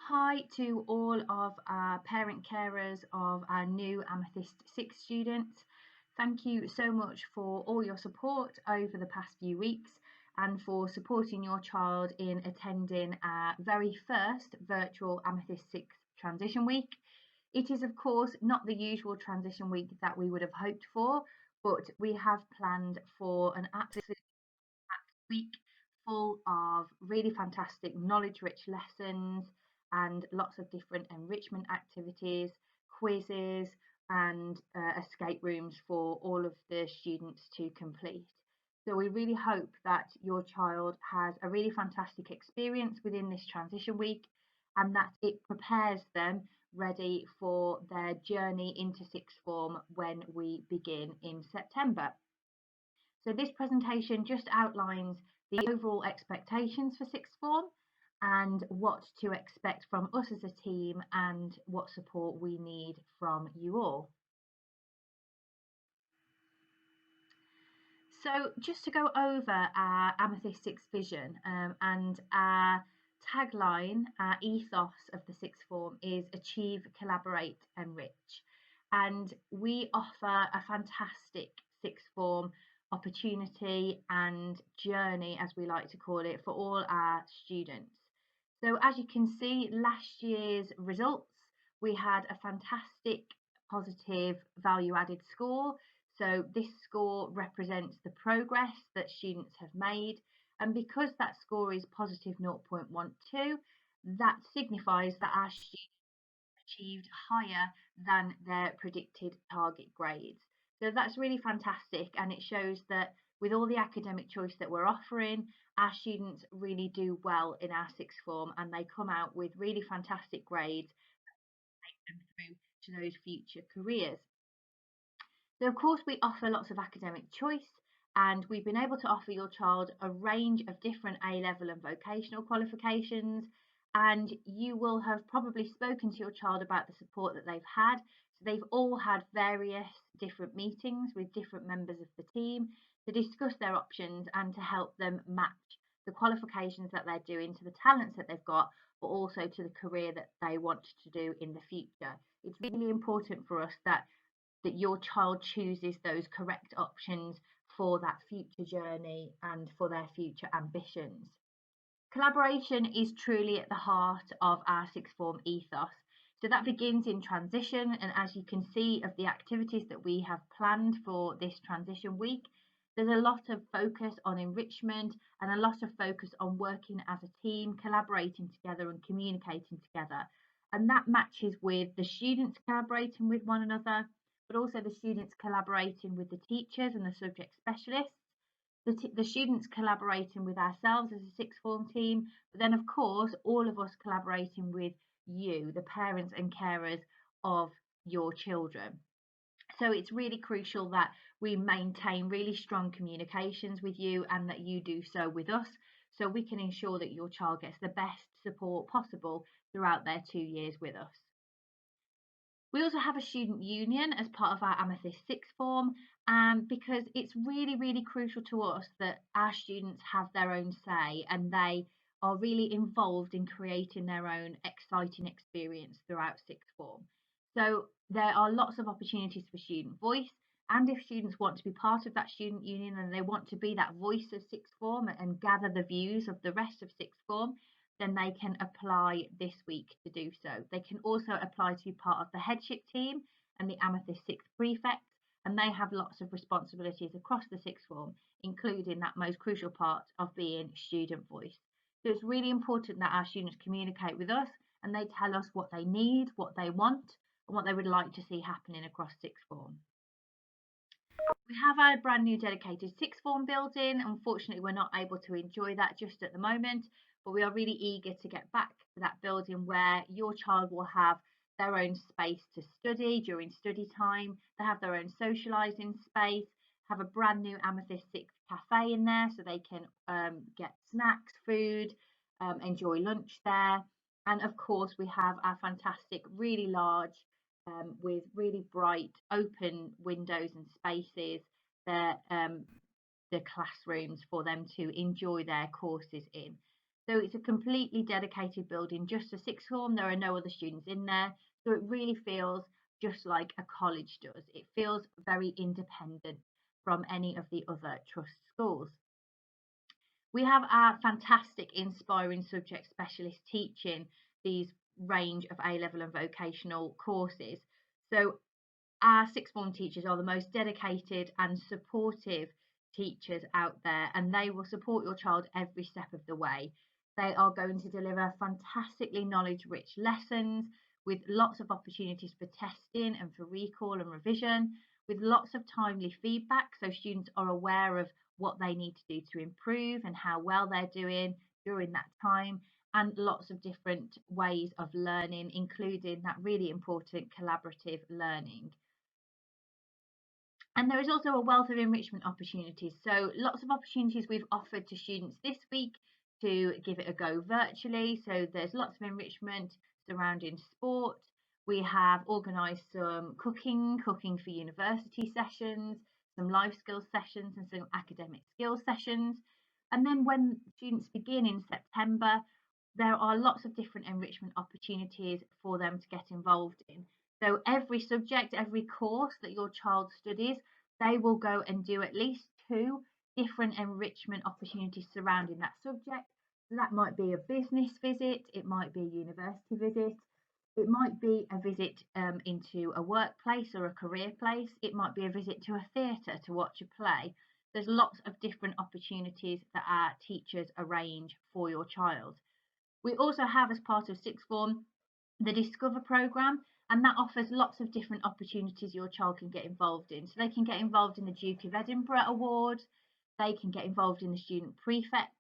Hi to all of our parent carers of our new Amethyst 6th students. Thank you so much for all your support over the past few weeks and for supporting your child in attending our very first virtual Amethyst 6th transition week. It is, of course, not the usual transition week that we would have hoped for, but we have planned for an absolute week full of really fantastic knowledge rich lessons and lots of different enrichment activities, quizzes, and escape rooms for all of the students to complete. So we really hope that your child has a really fantastic experience within this transition week and that it prepares them ready for their journey into sixth form when we begin in September. So this presentation just outlines the overall expectations for sixth form and what to expect from us as a team and what support we need from you all. So just to go over our Amethyst 6th vision and our tagline, our ethos of the sixth form is achieve, collaborate, enrich. And we offer a fantastic sixth form opportunity and journey, as we like to call it, for all our students. So as you can see, last year's results, we had a fantastic positive value added score. So this score represents the progress that students have made. And because that score is positive 0.12, that signifies that our students achieved higher than their predicted target grades. So that's really fantastic, and it shows that with all the academic choice that we're offering, our students really do well in our sixth form and they come out with really fantastic grades that take them through to those future careers. So, of course, we offer lots of academic choice, and we've been able to offer your child a range of different A level and vocational qualifications. And you will have probably spoken to your child about the support that they've had. So, they've all had various different meetings with different members of the team to discuss their options and to help them match the qualifications that they're doing to the talents that they've got, but also to the career that they want to do in the future. It's really important for us that your child chooses those correct options for that future journey and for their future ambitions. Collaboration is truly at the heart of our sixth form ethos. So that begins in transition, and as you can see of the activities that we have planned for this transition week, there's a lot of focus on enrichment and a lot of focus on working as a team, collaborating together and communicating together. And that matches with the students collaborating with one another, but also the students collaborating with the teachers and the subject specialists, the students collaborating with ourselves as a sixth form team, but then, of course, all of us collaborating with you, the parents and carers of your children. So it's really crucial that we maintain really strong communications with you and that you do so with us so we can ensure that your child gets the best support possible throughout their 2 years with us. We also have a student union as part of our Amethyst sixth form, because it's really, really crucial to us that our students have their own say and they are really involved in creating their own exciting experience throughout sixth form. So there are lots of opportunities for student voice, and if students want to be part of that student union and they want to be that voice of sixth form and gather the views of the rest of sixth form, then they can apply this week to do so. They can also apply to be part of the headship team and the Amethyst 6th prefects, and they have lots of responsibilities across the sixth form, including that most crucial part of being student voice. So it's really important that our students communicate with us and they tell us what they need, what they want, and what they would like to see happening across sixth form. We have our brand new dedicated sixth form building. Unfortunately, we're not able to enjoy that just at the moment, but we are really eager to get back to that building where your child will have their own space to study during study time. They have their own socialising space, have a brand new Amethyst 6th cafe in there so they can get snacks, food, enjoy lunch there. And of course, we have our fantastic, really large with really bright open windows and spaces, the classrooms for them to enjoy their courses in. So it's a completely dedicated building just for sixth form. There are no other students in there. So it really feels just like a college does. It feels very independent from any of the other trust schools. We have our fantastic inspiring subject specialist teaching these range of A-level and vocational courses. So our sixth form teachers are the most dedicated and supportive teachers out there, and they will support your child every step of the way. They are going to deliver fantastically knowledge rich lessons with lots of opportunities for testing and for recall and revision, with lots of timely feedback so students are aware of what they need to do to improve and how well they're doing during that time, and lots of different ways of learning, including that really important collaborative learning. And there is also a wealth of enrichment opportunities. So lots of opportunities we've offered to students this week to give it a go virtually. So there's lots of enrichment surrounding sport. We have organised some cooking for university sessions, some life skills sessions and some academic skills sessions. And then when students begin in September, there are lots of different enrichment opportunities for them to get involved in. So every subject, every course that your child studies, they will go and do at least 2 different enrichment opportunities surrounding that subject. So that might be a business visit, it might be a university visit, it might be a visit into a workplace or a career place, it might be a visit to a theatre to watch a play. There's lots of different opportunities that our teachers arrange for your child. We also have, as part of sixth form, the Discover programme, and that offers lots of different opportunities your child can get involved in. So they can get involved in the Duke of Edinburgh Award, they can get involved in the Student Prefect,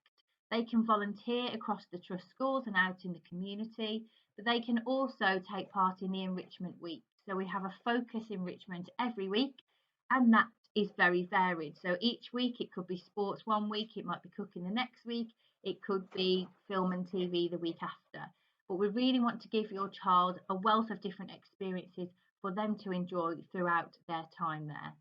they can volunteer across the trust schools and out in the community, but they can also take part in the Enrichment Week. So we have a focus enrichment every week, and that is very varied. So each week it could be sports one week, it might be cooking the next week, it could be film and TV the week after. But we really want to give your child a wealth of different experiences for them to enjoy throughout their time there.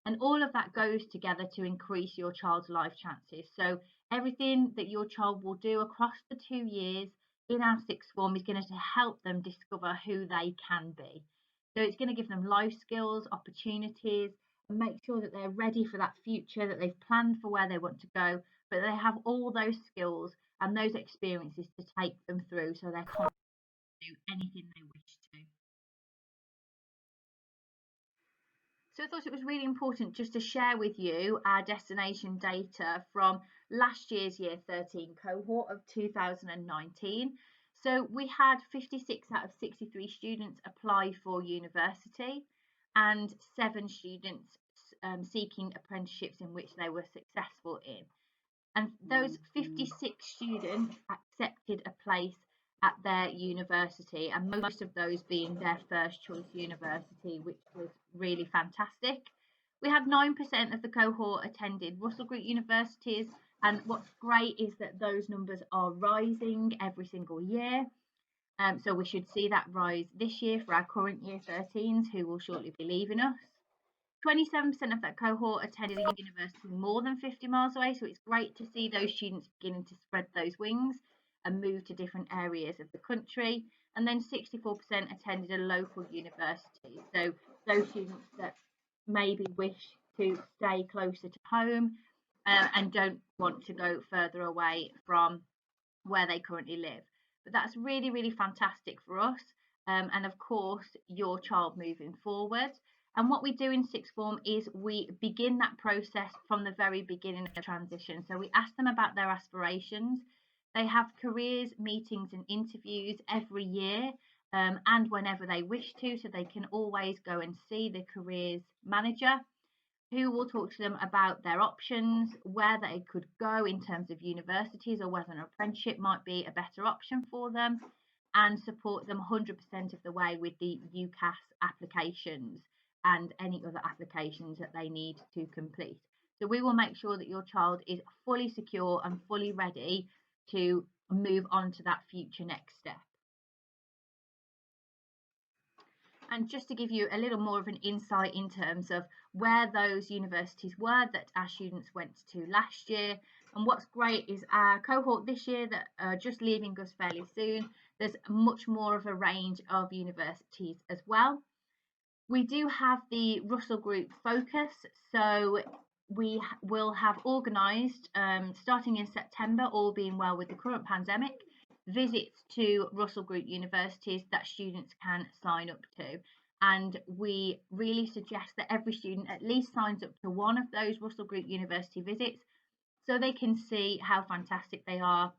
And all of that goes together to increase your child's life chances. So everything that your child will do across the 2 years in our sixth form is going to help them discover who they can be. So it's going to give them life skills, opportunities, and make sure that they're ready for that future, that they've planned for where they want to go, but they have all those skills and those experiences to take them through so they're confident to do anything they wish to. So I thought it was really important just to share with you our destination data from last year's Year 13 cohort of 2019. So we had 56 out of 63 students apply for university and 7 students seeking apprenticeships in which they were successful in. And those 56 students accepted a place at their university, and most of those being their first choice university, which was really fantastic. We had 9% of the cohort attended Russell Group universities, and what's great is that those numbers are rising every single year. So we should see that rise this year for our current Year 13s who will shortly be leaving us. 27% of that cohort attended a university more than 50 miles away, so it's great to see those students beginning to spread those wings and move to different areas of the country. And then 64% attended a local university, so those students that maybe wish to stay closer to home and don't want to go further away from where they currently live. But that's really, really fantastic for us. And of course, your child moving forward. And what we do in sixth form is we begin that process from the very beginning of the transition. So we ask them about their aspirations. They have careers, meetings, and interviews every year and whenever they wish to. So they can always go and see the careers manager, who will talk to them about their options, where they could go in terms of universities or whether an apprenticeship might be a better option for them, and support them 100% of the way with the UCAS applications and any other applications that they need to complete. So we will make sure that your child is fully secure and fully ready to move on to that future next step. And just to give you a little more of an insight in terms of where those universities were that our students went to last year, And what's great is our cohort this year that are just leaving us fairly soon, there's much more of a range of universities as well. We do have the Russell Group focus, so we will have organised, starting in September, all being well with the current pandemic, visits to Russell Group universities that students can sign up to. And we really suggest that every student at least signs up to one of those Russell Group university visits so they can see how fantastic they are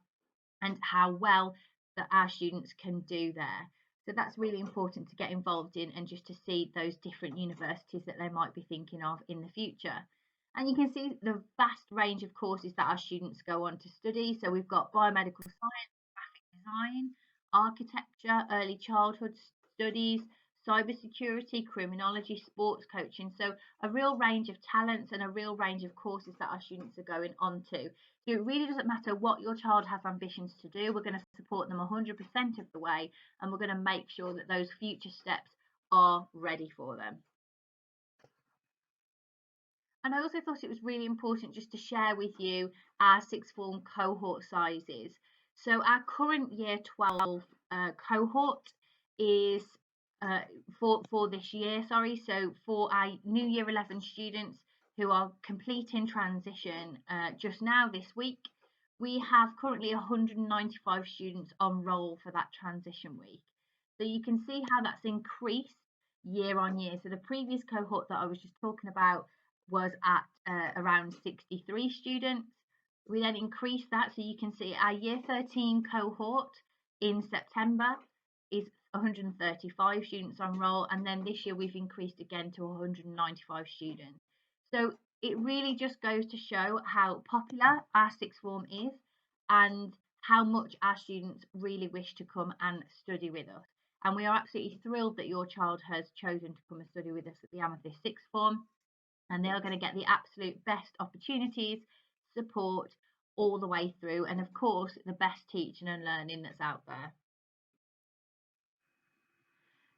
and how well that our students can do there. So that's really important to get involved in and just to see those different universities that they might be thinking of in the future. And you can see the vast range of courses that our students go on to study. So we've got biomedical science, graphic design, architecture, early childhood studies, cybersecurity, criminology, sports coaching. So a real range of talents and a real range of courses that our students are going on to. So it really doesn't matter what your child has ambitions to do. We're going to support them 100% of the way, and we're going to make sure that those future steps are ready for them. And I also thought it was really important just to share with you our sixth form cohort sizes. So our current year 12 cohort is for this year, sorry. So for our new year 11 students who are completing transition just now this week, we have currently 195 students on roll for that transition week. So you can see how that's increased year on year. So the previous cohort that I was just talking about was at around 63 students. We then increased that, so you can see our year 13 cohort in September is 135 students on roll, and then this year we've increased again to 195 students. So it really just goes to show how popular our sixth form is and how much our students really wish to come and study with us. And we are absolutely thrilled that your child has chosen to come and study with us at the Amethyst 6th form, and they are going to get the absolute best opportunities, support all the way through, and of course the best teaching and learning that's out there.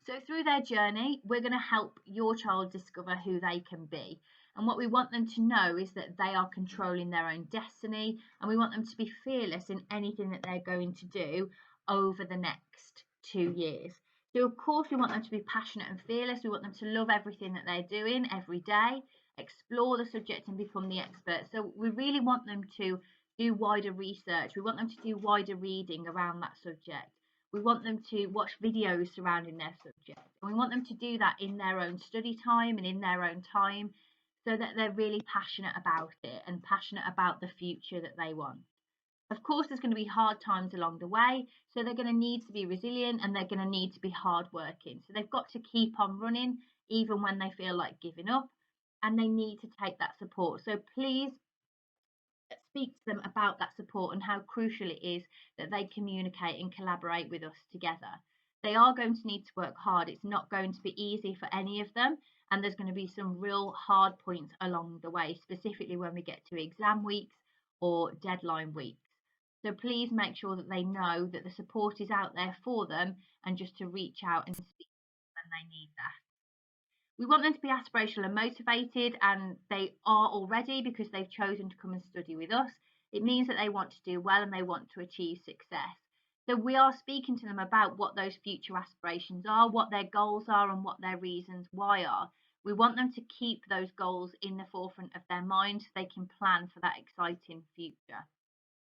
So through their journey, we're going to help your child discover who they can be. And what we want them to know is that they are controlling their own destiny, and we want them to be fearless in anything that they're going to do over the next 2 years. So of course we want them to be passionate and fearless. We want them to love everything that they're doing every day, explore the subject and become the expert. So we really want them to do wider research. We want them to do wider reading around that subject. We want them to watch videos surrounding their subject. And we want them to do that in their own study time and in their own time so that they're really passionate about it and passionate about the future that they want. Of course, there's going to be hard times along the way, so they're going to need to be resilient and they're going to need to be hardworking. So they've got to keep on running even when they feel like giving up, and they need to take that support. So please speak to them about that support and how crucial it is that they communicate and collaborate with us together. They are going to need to work hard. It's not going to be easy for any of them, and there's going to be some real hard points along the way, specifically when we get to exam weeks or deadline weeks. So please make sure that they know that the support is out there for them and just to reach out and speak when they need that. We want them to be aspirational and motivated, and they are already because they've chosen to come and study with us. It means that they want to do well and they want to achieve success. So we are speaking to them about what those future aspirations are, what their goals are, and what their reasons why are. We want them to keep those goals in the forefront of their mind so they can plan for that exciting future.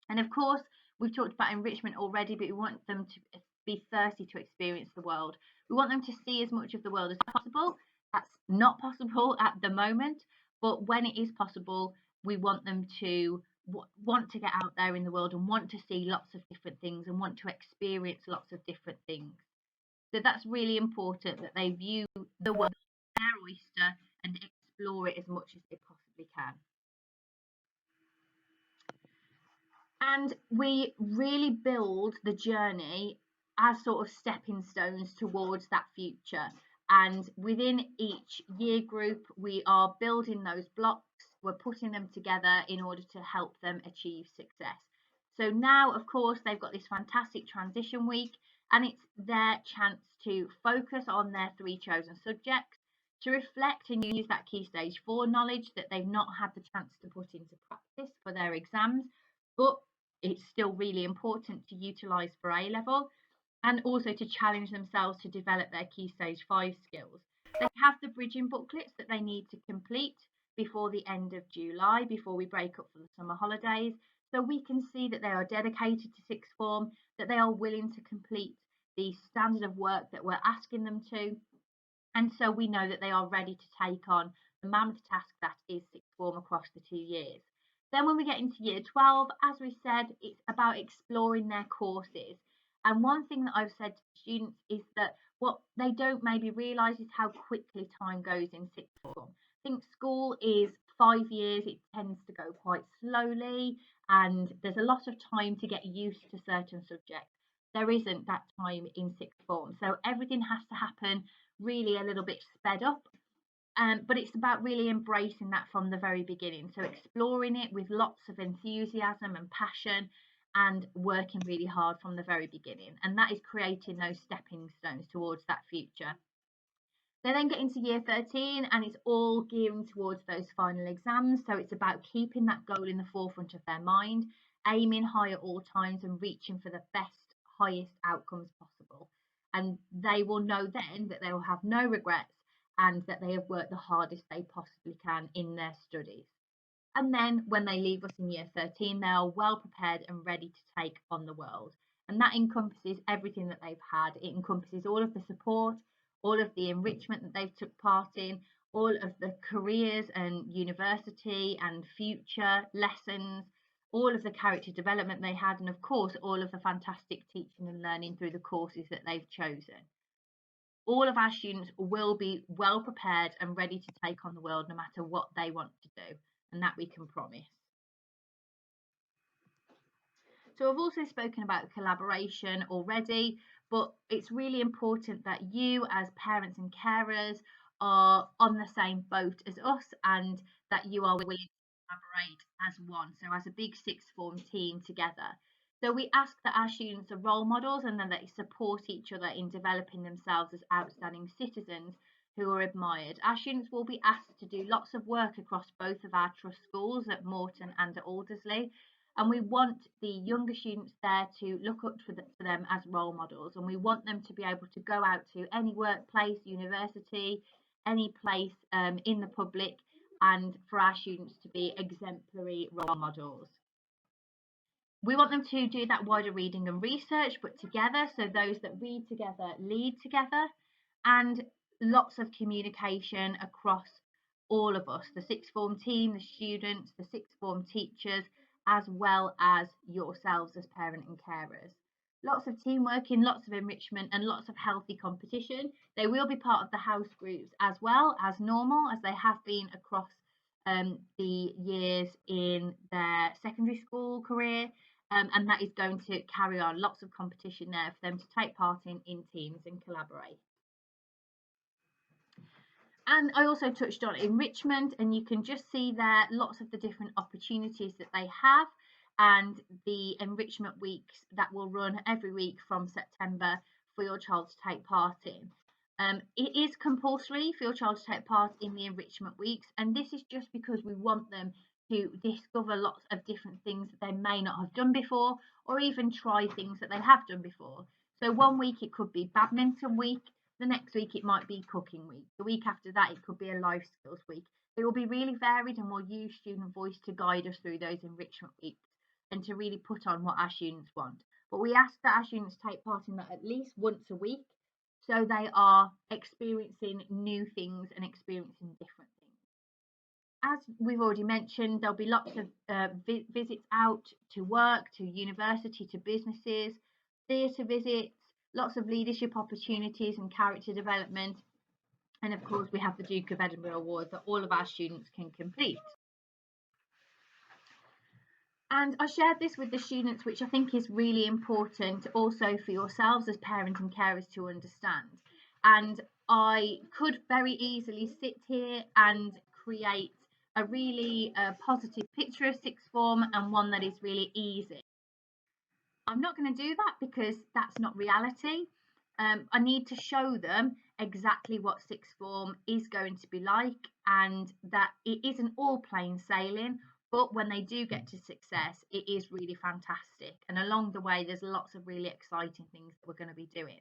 And of course, we've talked about enrichment already, but we want them to be thirsty to experience the world. We want them to see as much of the world as possible. That's not possible at the moment, but when it is possible, we want them to want to get out there in the world and want to see lots of different things and want to experience lots of different things. So that's really important that they view the world as their oyster and explore it as much as they possibly can. And we really build the journey as sort of stepping stones towards that future. And within each year group, we are building those blocks, we're putting them together in order to help them achieve success. So now, of course, they've got this fantastic transition week, and it's their chance to focus on their 3 chosen subjects, to reflect and use that key stage 4 knowledge that they've not had the chance to put into practice for their exams, but it's still really important to utilise for A level, and also to challenge themselves to develop their Key Stage 5 skills. They have the bridging booklets that they need to complete before the end of July, before we break up for the summer holidays. So we can see that they are dedicated to sixth form, that they are willing to complete the standard of work that we're asking them to. And so we know that they are ready to take on the mammoth task that is sixth form across the 2 years. Then when we get into year 12, as we said, it's about exploring their courses. And one thing that I've said to students is that what they don't maybe realise is how quickly time goes in sixth form. I think school is 5 years, it tends to go quite slowly, and there's a lot of time to get used to certain subjects. There isn't that time in sixth form. So everything has to happen really a little bit sped up. But it's about really embracing that from the very beginning. So exploring it with lots of enthusiasm and passion, and working really hard from the very beginning. And that is creating those stepping stones towards that future. They then get into year 13 and it's all gearing towards those final exams. So it's about keeping that goal in the forefront of their mind, aiming high at all times and reaching for the best, highest outcomes possible. And they will know then that they will have no regrets and that they have worked the hardest they possibly can in their studies. And then when they leave us in year 13, they are well prepared and ready to take on the world. And that encompasses everything that they've had. It encompasses all of the support, all of the enrichment that they've took part in, all of the careers and university and future lessons, all of the character development they had, and of course, all of the fantastic teaching and learning through the courses that they've chosen. All of our students will be well prepared and ready to take on the world no matter what they want to do, and that we can promise. So I've also spoken about collaboration already, but it's really important that you as parents and carers are on the same boat as us, and that you are willing to collaborate as one, so as a big sixth form team together. So we ask that our students are role models and that they support each other in developing themselves as outstanding citizens who are admired. Our students will be asked to do lots of work across both of our trust schools at Moreton and at Aldersley. And we want the younger students there to look up to them as role models. And we want them to be able to go out to any workplace, university, any place in the public, and for our students to be exemplary role models. We want them to do that wider reading and research, but together, so those that read together lead together, and lots of communication across all of us, the sixth form team, the students, the sixth form teachers, as well as yourselves as parent and carers. Lots of teamwork, lots of enrichment, and lots of healthy competition. They will be part of the house groups as well as normal, as they have been across the years in their secondary school career. And that is going to carry on. Lots of competition there for them to take part in teams and collaborate. And I also touched on enrichment, and you can just see there lots of the different opportunities that they have, and the enrichment weeks that will run every week from September for your child to take part in. It is compulsory for your child to take part in the enrichment weeks, and this is just because we want them to discover lots of different things that they may not have done before, or even try things that they have done before. So one week it could be badminton week, the next week it might be cooking week, the week after that it could be a life skills week. It will be really varied, and we'll use student voice to guide us through those enrichment weeks and to really put on what our students want. But we ask that our students take part in that at least once a week, so they are experiencing new things and experiencing different things. As we've already mentioned, there'll be lots of visits out to work, to university, to businesses, theatre visits, lots of leadership opportunities and character development. And of course, we have the Duke of Edinburgh Award that all of our students can complete. And I shared this with the students, which I think is really important also for yourselves as parents and carers to understand. And I could very easily sit here and create a really positive picture of sixth form, and one that is really easy. I'm not going to do that because that's not reality. I need to show them exactly what sixth form is going to be like, and that it isn't all plain sailing, But when they do get to success, it is really fantastic. And along the way, there's lots of really exciting things that we're going to be doing.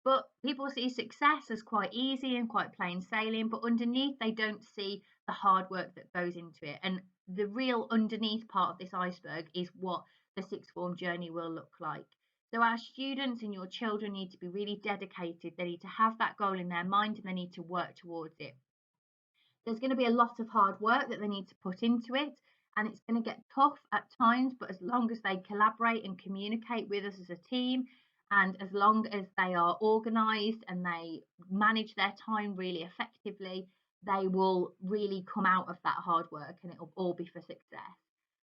But people see success as quite easy and quite plain sailing, but underneath, they don't see the hard work that goes into it. And the real underneath part of this iceberg is what the sixth form journey will look like. So, our students and your children need to be really dedicated. They need to have that goal in their mind and they need to work towards it. There's going to be a lot of hard work that they need to put into it, and it's going to get tough at times, but as long as they collaborate and communicate with us as a team, and as long as they are organized and they manage their time really effectively, they will really come out of that hard work and it'll all be for success.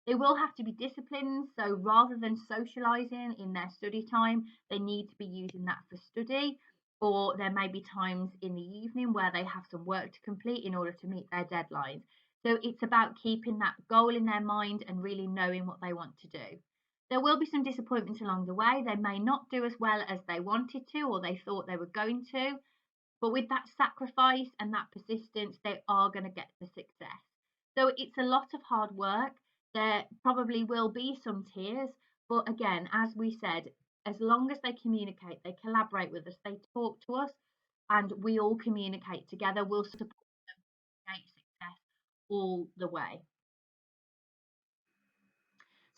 They will have to be disciplined, so rather than socializing in their study time, they need to be using that for study, or there may be times in the evening where they have some work to complete in order to meet their deadlines. So it's about keeping that goal in their mind and really knowing what they want to do. There will be some disappointments along the way. They may not do as well as they wanted to or they thought they were going to, but with that sacrifice and that persistence, they are going to get the success. So it's a lot of hard work. There probably will be some tears, but again, as we said, as long as they communicate, they collaborate with us, they talk to us, and we all communicate together, we'll support success all the way.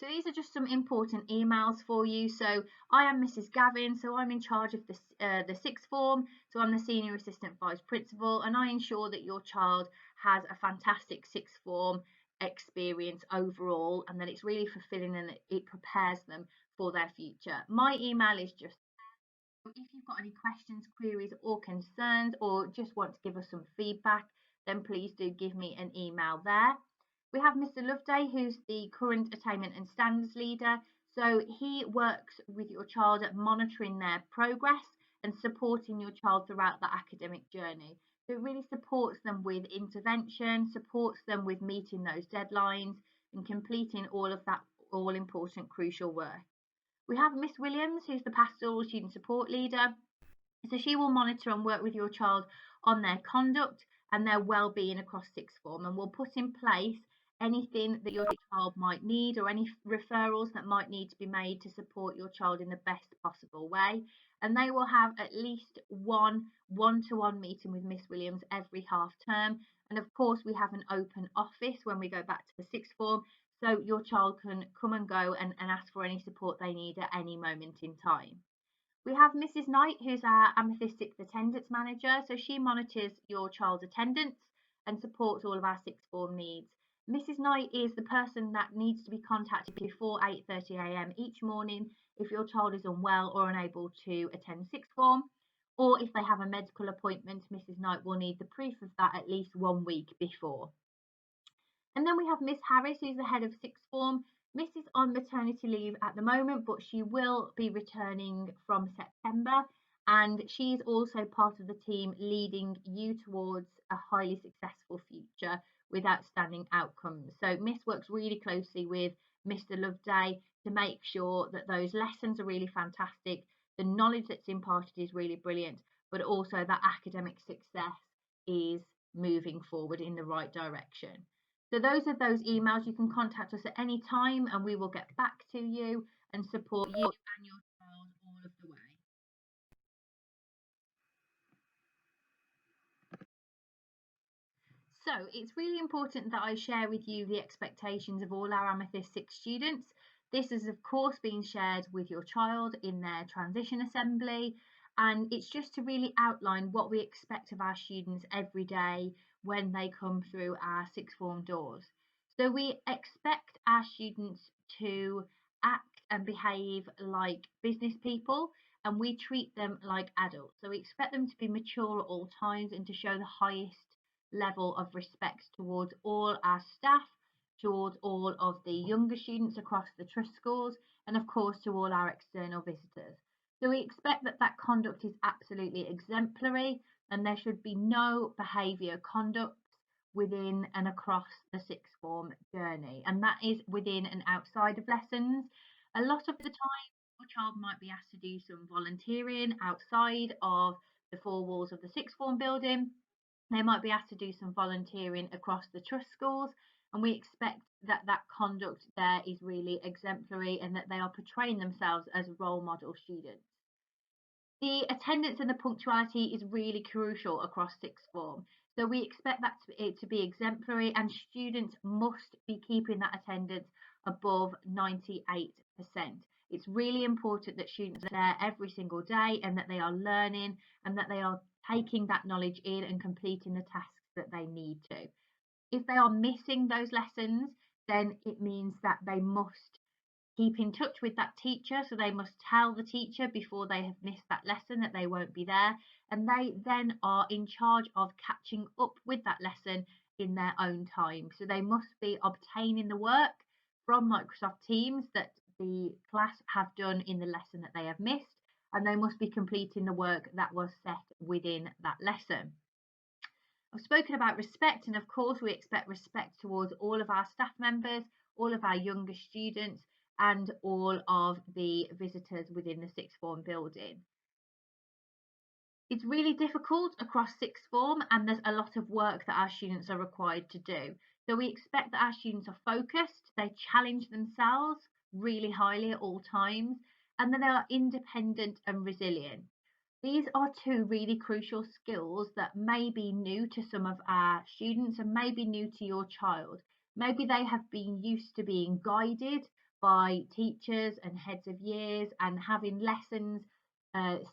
So these are just some important emails for you. So I am Mrs. Gavin, so I'm in charge of the sixth form. So I'm the Senior Assistant Vice Principal, and I ensure that your child has a fantastic sixth form experience overall, and that it's really fulfilling and that it prepares them for their future. My email is just if you've got any questions, queries, or concerns, or just want to give us some feedback, then please do give me an email there. We have Mr. Loveday, who's the current attainment and standards leader. So he works with your child at monitoring their progress and supporting your child throughout the academic journey. So it really supports them with intervention, supports them with meeting those deadlines and completing all of that all important crucial work. We have Miss Williams, who's the pastoral student support leader. So she will monitor and work with your child on their conduct and their well-being across sixth form, and will put in place anything that your child might need or any referrals that might need to be made to support your child in the best possible way. And they will have at least one-to-one meeting with Miss Williams every half term. And of course, we have an open office when we go back to the sixth form, so your child can come and go and ask for any support they need at any moment in time. We have Mrs. Knight, who's our Amethyst 6th attendance manager. So she monitors your child's attendance and supports all of our sixth form needs. Mrs. Knight is the person that needs to be contacted before 8:30 a.m. each morning if your child is unwell or unable to attend sixth form, or if they have a medical appointment. Mrs. Knight will need the proof of that at least 1 week before. And then we have Miss Harris, who's the head of sixth form. Miss is on maternity leave at the moment, but she will be returning from September. And she's also part of the team leading you towards a highly successful future with outstanding outcomes. So Miss works really closely with Mr. Loveday to make sure that those lessons are really fantastic, the knowledge that's imparted is really brilliant, but also that academic success is moving forward in the right direction. So those are those emails. You can contact us at any time and we will get back to you and support you and your child all of the way. So it's really important that I share with you the expectations of all our Amethyst 6 students. This is of course being shared with your child in their transition assembly, and it's just to really outline what we expect of our students every day when they come through our sixth form doors. So we expect our students to act and behave like business people, and we treat them like adults. So we expect them to be mature at all times and to show the highest level of respect towards all our staff, towards all of the younger students across the trust schools, and of course to all our external visitors. So we expect that that conduct is absolutely exemplary and there should be no behaviour conducts within and across the sixth form journey, and that is within and outside of lessons. A lot of the time your child might be asked to do some volunteering outside of the four walls of the sixth form building. They might be asked to do some volunteering across the trust schools, and we expect that that conduct there is really exemplary and that they are portraying themselves as role model students. The attendance and the punctuality is really crucial across sixth form. So we expect it to be exemplary, and students must be keeping that attendance above 98%. It's really important that students are there every single day and that they are learning and that they are taking that knowledge in and completing the tasks that they need to. If they are missing those lessons, then it means that they must keep in touch with that teacher. So they must tell the teacher before they have missed that lesson that they won't be there. And they then are in charge of catching up with that lesson in their own time. So they must be obtaining the work from Microsoft Teams that the class have done in the lesson that they have missed. And they must be completing the work that was set within that lesson. I've spoken about respect, and of course we expect respect towards all of our staff members, all of our younger students, and all of the visitors within the sixth form building. It's really difficult across sixth form, and there's a lot of work that our students are required to do. So we expect that our students are focused, they challenge themselves really highly at all times, and that they are independent and resilient. These are two really crucial skills that may be new to some of our students and may be new to your child. Maybe they have been used to being guided by teachers and heads of years and having lessons,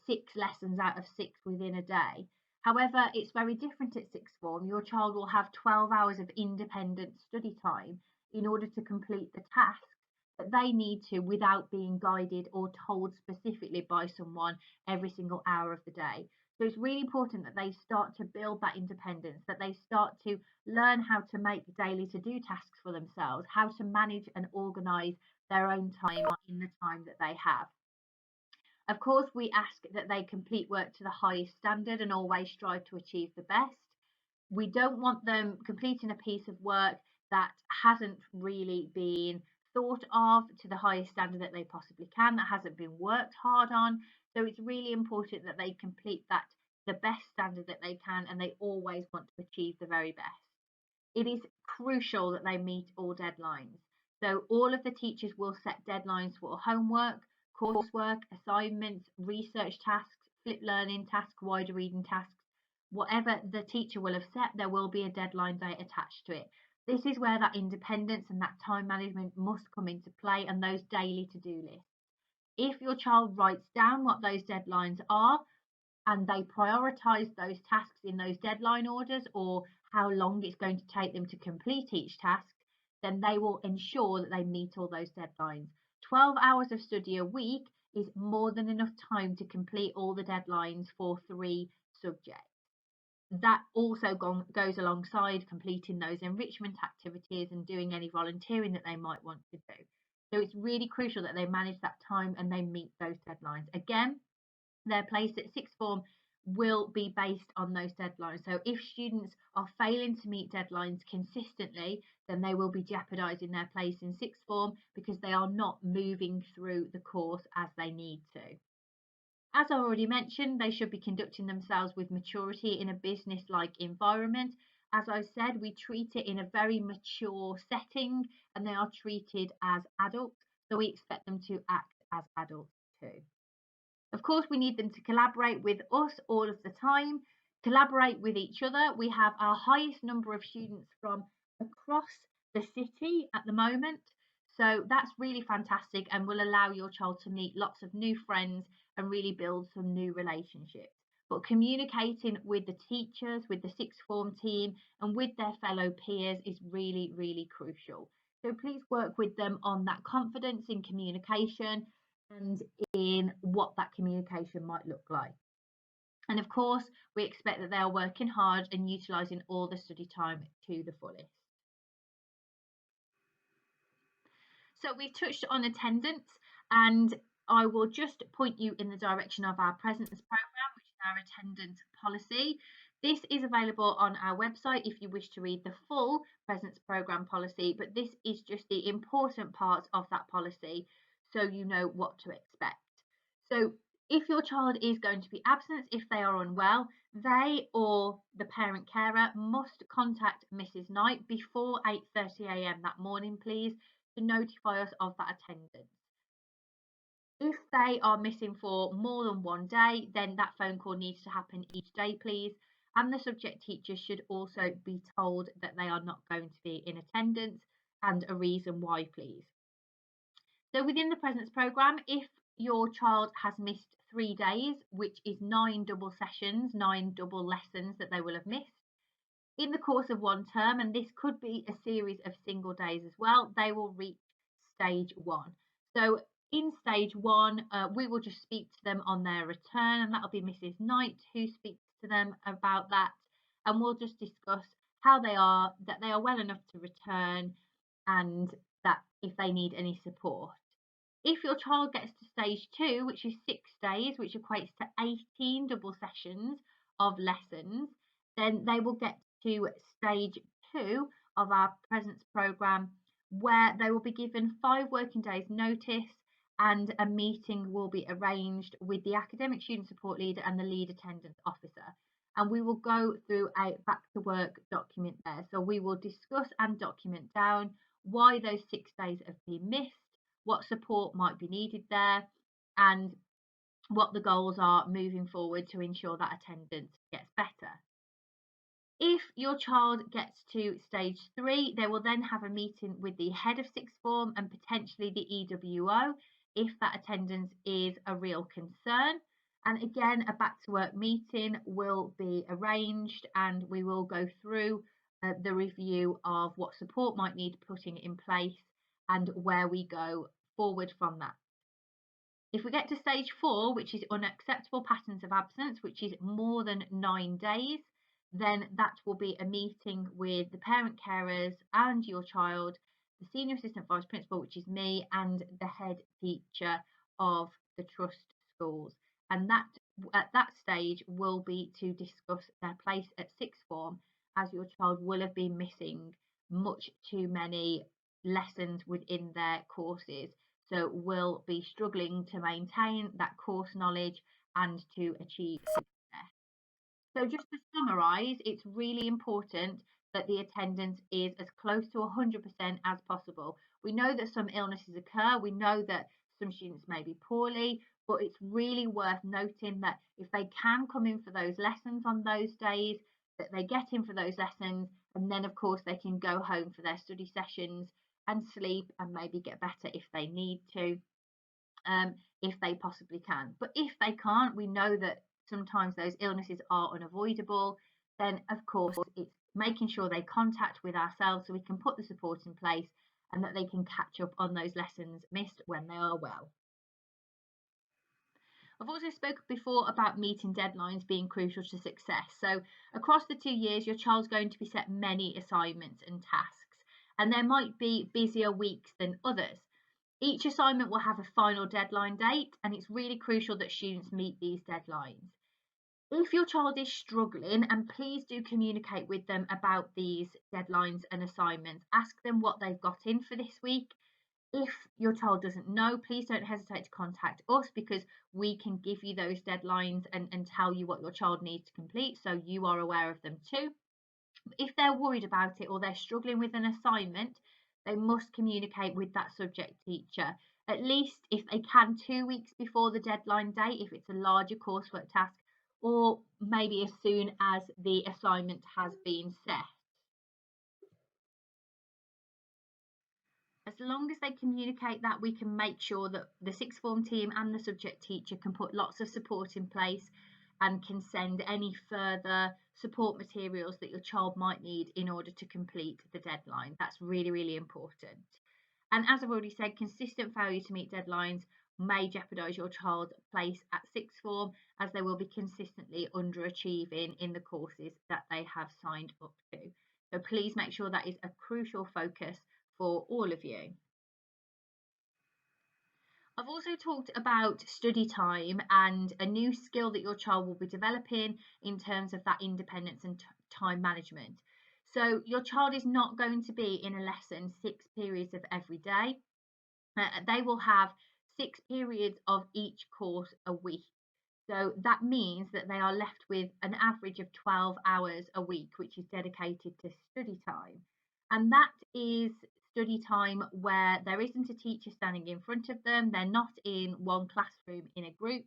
6 lessons out of 6 within a day. However, it's very different at sixth form. Your child will have 12 hours of independent study time in order to complete the task that they need to without being guided or told specifically by someone every single hour of the day. So it's really important that they start to build that independence, that they start to learn how to make daily to-do tasks for themselves, how to manage and organise their own time in the time that they have. Of course, we ask that they complete work to the highest standard and always strive to achieve the best. We don't want them completing a piece of work that hasn't really been thought of to the highest standard that they possibly can, that hasn't been worked hard on. So it's really important that they complete that the best standard that they can, and they always want to achieve the very best. It is crucial that they meet all deadlines. So all of the teachers will set deadlines for homework, coursework, assignments, research tasks, flipped learning tasks, wider reading tasks. Whatever the teacher will have set, there will be a deadline date attached to it. This is where that independence and that time management must come into play, and those daily to-do lists. If your child writes down what those deadlines are and they prioritise those tasks in those deadline orders, or how long it's going to take them to complete each task, then they will ensure that they meet all those deadlines. 12 hours of study a week is more than enough time to complete all the deadlines for 3 subjects. That also goes alongside completing those enrichment activities and doing any volunteering that they might want to do. So it's really crucial that they manage that time and they meet those deadlines. Again, their place at sixth form will be based on those deadlines. So if students are failing to meet deadlines consistently, then they will be jeopardising their place in sixth form because they are not moving through the course as they need to. As I already mentioned, they should be conducting themselves with maturity in a business-like environment. As I said, we treat it in a very mature setting and they are treated as adults, so we expect them to act as adults too. Of course, we need them to collaborate with us all of the time, collaborate with each other. We have our highest number of students from across the city at the moment. So that's really fantastic and will allow your child to meet lots of new friends and really build some new relationships. But communicating with the teachers, with the sixth form team, and with their fellow peers is really, really crucial. So please work with them on that confidence in communication and in what that communication might look like. And of course, we expect that they are working hard and utilising all the study time to the fullest. So we've touched on attendance, and I will just point you in the direction of our presence programme, which is our attendance policy. This is available on our website if you wish to read the full presence programme policy, but this is just the important parts of that policy so you know what to expect. So If your child is going to be absent, if they are unwell, they or the parent carer must contact Mrs. Knight before 8:30 a.m. that morning, please, to notify us of that attendance. If they are missing for more than one day, then that phone call needs to happen each day, please. And the subject teacher should also be told that they are not going to be in attendance and a reason why, please. So within the presence programme, if your child has missed 3 days, which is 9 double sessions, 9 double lessons that they will have missed in the course of one term, and this could be a series of single days as well, they will reach stage 1. So in stage 1, we will just speak to them on their return, and that'll be Mrs. Knight who speaks to them about that, and we'll just discuss how they are, that they are well enough to return, and that if they need any support. If your child gets to stage 2, which is 6 days, which equates to 18 double sessions of lessons, then they will get to stage 2 of our presence programme, where they will be given 5 working days notice, and a meeting will be arranged with the academic student support leader and the lead attendance officer. And we will go through a back to work document there. So we will discuss and document down why those 6 days have been missed, what support might be needed there, and what the goals are moving forward to ensure that attendance gets better. If your child gets to stage 3, they will then have a meeting with the head of sixth form and potentially the EWO if that attendance is a real concern. And again, a back to work meeting will be arranged, and we will go through the review of what support might need putting in place and where we go forward from that. If we get to stage 4, which is unacceptable patterns of absence, which is more than 9 days, then that will be a meeting with the parent carers and your child, the senior assistant vice principal, which is me, and the head teacher of the trust schools. And that at that stage will be to discuss their place at sixth form, as your child will have been missing much too many lessons within their courses, so will be struggling to maintain that course knowledge and to achieve success. So just to summarise, it's really important that the attendance is as close to 100% as possible. We know that some illnesses occur, we know that some students may be poorly, but it's really worth noting that if they can come in for those lessons on those days, that they get in for those lessons, and then of course they can go home for their study sessions and sleep and maybe get better if they need to, if they possibly can. But if they can't, we know that sometimes those illnesses are unavoidable, then of course it's making sure they contact with ourselves so we can put the support in place and that they can catch up on those lessons missed when they are well. I've also spoken before about meeting deadlines being crucial to success. So across the 2 years, your child's going to be set many assignments and tasks, and there might be busier weeks than others. Each assignment will have a final deadline date, and it's really crucial that students meet these deadlines. If your child is struggling, and please do communicate with them about these deadlines and assignments, ask them what they've got in for this week. If your child doesn't know, please don't hesitate to contact us, because we can give you those deadlines and tell you what your child needs to complete, so you are aware of them too. If they're worried about it or they're struggling with an assignment, they must communicate with that subject teacher, at least if they can 2 weeks before the deadline date if it's a larger coursework task, or maybe as soon as the assignment has been set. As long as they communicate that, we can make sure that the sixth form team and the subject teacher can put lots of support in place and can send any further support materials that your child might need in order to complete the deadline. That's really, really important. And as I've already said, consistent failure to meet deadlines may jeopardise your child's place at sixth form, as they will be consistently underachieving in the courses that they have signed up to. So please make sure that is a crucial focus for all of you. I've also talked about study time and a new skill that your child will be developing in terms of that independence and time management. So your child is not going to be in a lesson 6 periods of every day. They will have 6 periods of each course a week. So that means that they are left with an average of 12 hours a week, which is dedicated to study time. And that is study time where there isn't a teacher standing in front of them, they're not in one classroom in a group.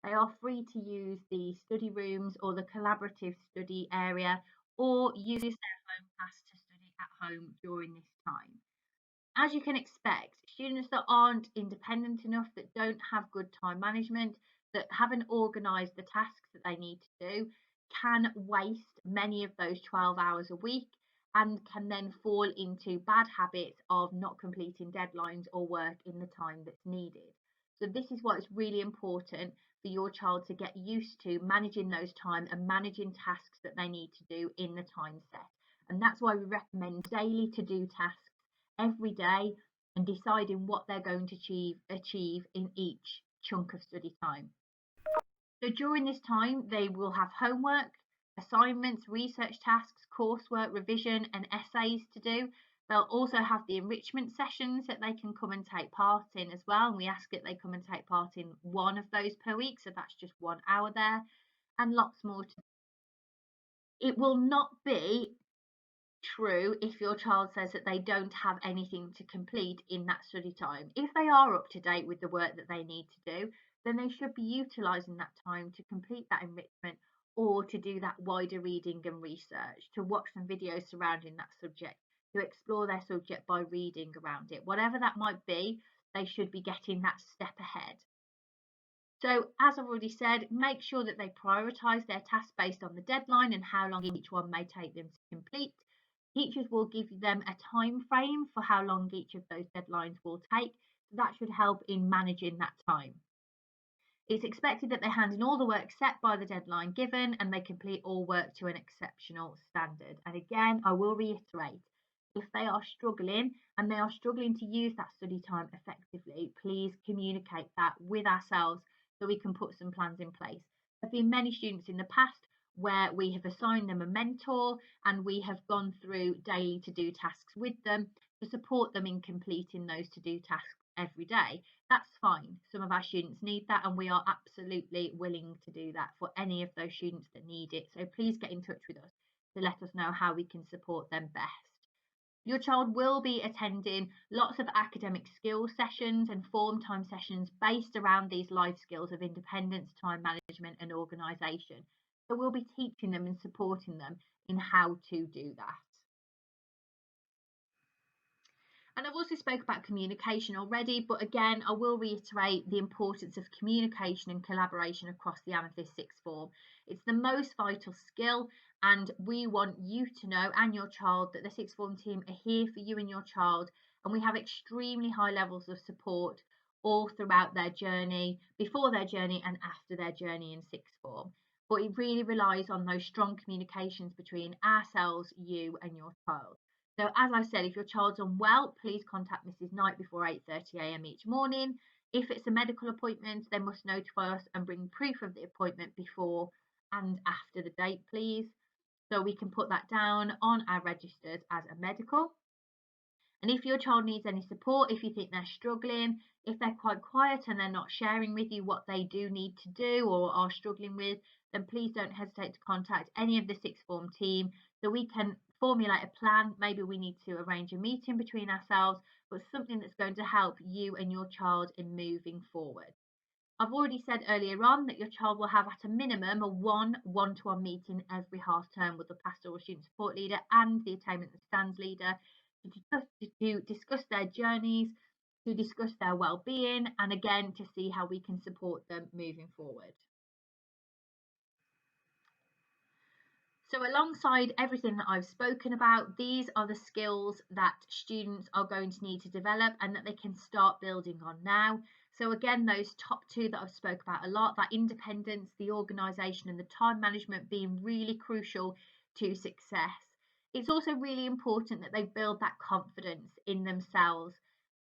They are free to use the study rooms or the collaborative study area, or use their home class to study at home during this time. As you can expect, students that aren't independent enough, that don't have good time management, that haven't organised the tasks that they need to do, can waste many of those 12 hours a week and can then fall into bad habits of not completing deadlines or work in the time that's needed. So this is why it's really important for your child to get used to managing those time and managing tasks that they need to do in the time set. And that's why we recommend daily to do tasks every day and deciding what they're going to achieve in each chunk of study time. So during this time, they will have homework, assignments, research tasks, coursework, revision, and essays to do. They'll also have the enrichment sessions that they can come and take part in as well. And we ask that they come and take part in one of those per week. So that's just 1 hour there, and lots more. It will not be true if your child says that they don't have anything to complete in that study time. If they are up to date with the work that they need to do, then they should be utilising that time to complete that enrichment or to do that wider reading and research, to watch some videos surrounding that subject, to explore their subject by reading around it. Whatever that might be, they should be getting that step ahead. So, as I've already said, make sure that they prioritise their tasks based on the deadline and how long each one may take them to complete. Teachers will give them a time frame for how long each of those deadlines will take. So that should help in managing that time. It's expected that they hand in all the work set by the deadline given and they complete all work to an exceptional standard. And again, I will reiterate, if they are struggling and they are struggling to use that study time effectively, please communicate that with ourselves so we can put some plans in place. There have been many students in the past where we have assigned them a mentor and we have gone through daily to-do tasks with them to support them in completing those to-do tasks every day. That's fine. Some of our students need that, and we are absolutely willing to do that for any of those students that need it. So please get in touch with us to let us know how we can support them best. Your child will be attending lots of academic skills sessions and form time sessions based around these life skills of independence, time management, and organisation. So we'll be teaching them and supporting them in how to do that. And I've also spoke about communication already, but again, I will reiterate the importance of communication and collaboration across the Amethyst 6th form. It's the most vital skill, and we want you to know and your child that the 6th form team are here for you and your child, and we have extremely high levels of support all throughout their journey, before their journey and after their journey in 6th form. But it really relies on those strong communications between ourselves, you and your child. So as I said, if your child's unwell, please contact Mrs. Knight before 8:30 a.m. each morning. If it's a medical appointment, they must notify us and bring proof of the appointment before and after the date, please. So we can put that down on our registers as a medical. And if your child needs any support, if you think they're struggling, if they're quite quiet and they're not sharing with you what they do need to do or are struggling with, then please don't hesitate to contact any of the 6th form team so we can formulate a plan. Maybe we need to arrange a meeting between ourselves, but something that's going to help you and your child in moving forward. I've already said earlier on that your child will have at a minimum a one-to-one meeting every half term with the pastoral student support leader and the attainment and stands leader to discuss their journeys, to discuss their well-being, and again to see how we can support them moving forward. So alongside everything that I've spoken about, these are the skills that students are going to need to develop and that they can start building on now. So again, those top two that I've spoke about a lot, that independence, the organisation and the time management being really crucial to success. It's also really important that they build that confidence in themselves.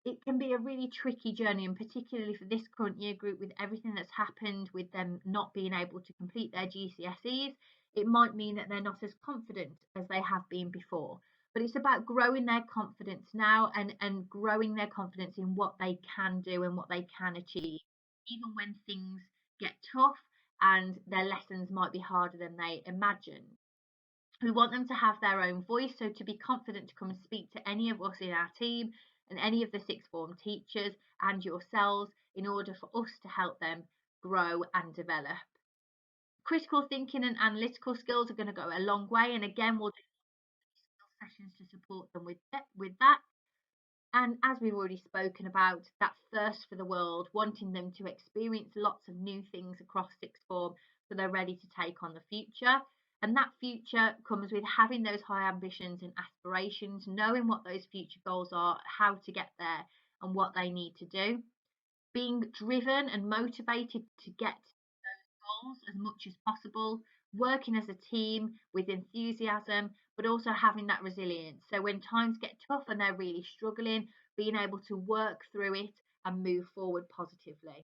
It can be a really tricky journey, and particularly for this current year group with everything that's happened with them not being able to complete their GCSEs, it might mean that they're not as confident as they have been before. but it's about growing their confidence now, and growing their confidence in what they can do and what they can achieve, even when things get tough and their lessons might be harder than they imagined. We want them to have their own voice, so to be confident to come and speak to any of us in our team and any of the sixth form teachers and yourselves, in order for us to help them grow and develop. Critical thinking and analytical skills are going to go a long way, and again, we'll do sessions to support them with that. And as we've already spoken about, that thirst for the world, wanting them to experience lots of new things across sixth form so they're ready to take on the future. And that future comes with having those high ambitions and aspirations, knowing what those future goals are, how to get there, and what they need to do. Being driven and motivated to get goals as much as possible, working as a team with enthusiasm, but also having that resilience. So when times get tough and they're really struggling, being able to work through it and move forward positively.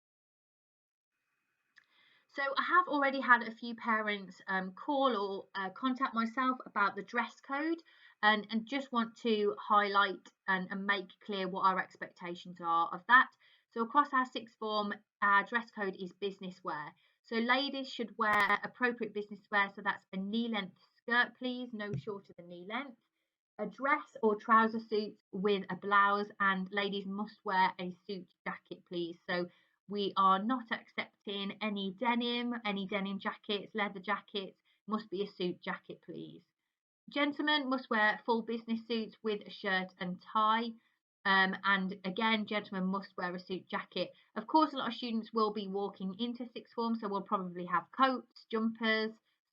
So I have already had a few parents call or contact myself about the dress code, and just want to highlight and make clear what our expectations are of that. So across our sixth form, our dress code is business wear. So ladies should wear appropriate business wear. So that's a knee-length skirt, please, no shorter than knee length, a dress or trouser suit with a blouse, and ladies must wear a suit jacket, please. So we are not accepting any denim jackets, leather jackets, must be a suit jacket, please. Gentlemen must wear full business suits with a shirt and tie. And again, gentlemen must wear a suit jacket. Of course, a lot of students will be walking into sixth form, so we'll probably have coats, jumpers,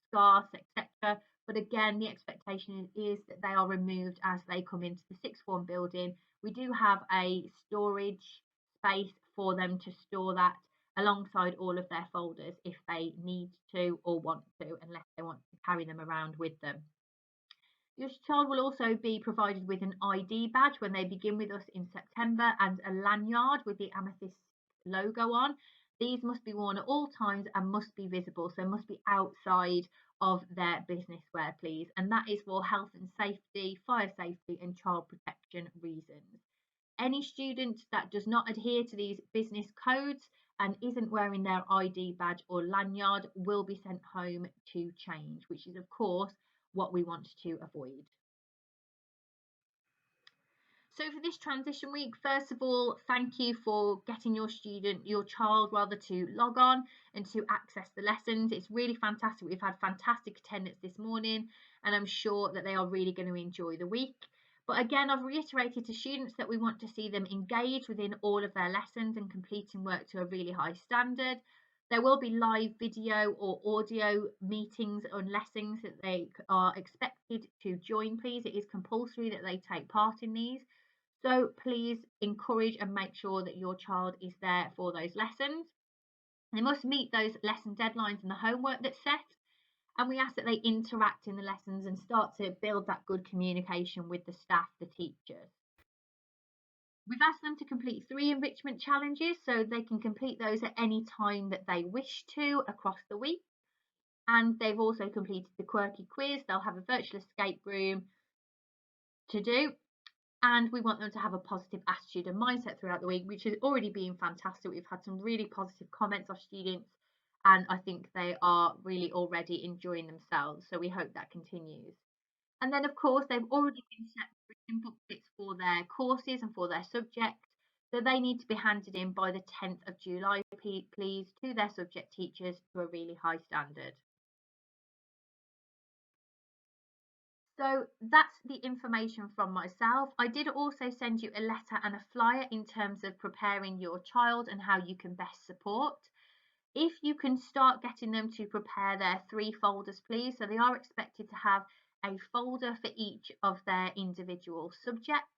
scarves, etc. But again, the expectation is that they are removed as they come into the sixth form building. We do have a storage space for them to store that alongside all of their folders if they need to or want to, unless they want to carry them around with them. Your child will also be provided with an ID badge when they begin with us in September, and a lanyard with the Amethyst logo on. These must be worn at all times and must be visible, so must be outside of their business wear, please. And that is for health and safety, fire safety and child protection reasons. Any student that does not adhere to these business codes and isn't wearing their ID badge or lanyard will be sent home to change, which is of course what we want to avoid. So for this transition week, first of all, thank you for getting your child rather, to log on and to access the lessons. It's really fantastic. We've had fantastic attendance this morning, and I'm sure that they are really going to enjoy the week. But again, I've reiterated to students that we want to see them engage within all of their lessons and completing work to a really high standard. There will be live video or audio meetings and lessons that they are expected to join, please. It is compulsory that they take part in these. So please encourage and make sure that your child is there for those lessons. They must meet those lesson deadlines and the homework that's set. And we ask that they interact in the lessons and start to build that good communication with the staff, the teachers. We've asked them to complete 3 enrichment challenges, so they can complete those at any time that they wish to across the week. And they've also completed the quirky quiz. They'll have a virtual escape room to do. And we want them to have a positive attitude and mindset throughout the week, which has already been fantastic. We've had some really positive comments of students, and I think they are really already enjoying themselves. So we hope that continues. And then, of course, they've already been set written booklets for their courses and for their subjects. So they need to be handed in by the 10th of July, please, to their subject teachers to a really high standard. So that's the information from myself. I did also send you a letter and a flyer in terms of preparing your child and how you can best support. If you can start getting them to prepare their 3 folders, please. So they are expected to have a folder for each of their individual subjects.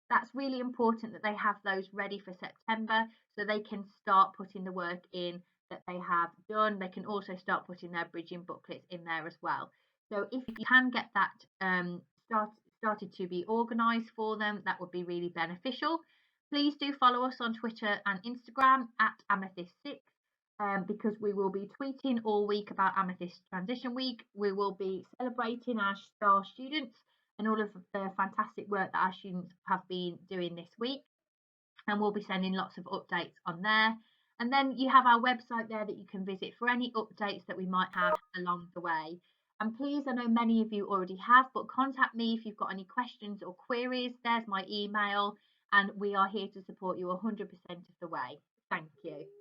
That's really important that they have those ready for September so they can start putting the work in that they have done. They can also start putting their bridging booklets in there as well. So if you can get that started to be organised for them, that would be really beneficial. Please do follow us on Twitter and Instagram at Amethyst 6th, because we will be tweeting all week about Amethyst Transition Week. We will be celebrating our star students and all of the fantastic work that our students have been doing this week. And we'll be sending lots of updates on there. And then you have our website there that you can visit for any updates that we might have along the way. And please, I know many of you already have, but contact me if you've got any questions or queries. There's my email, and we are here to support you 100% of the way. Thank you.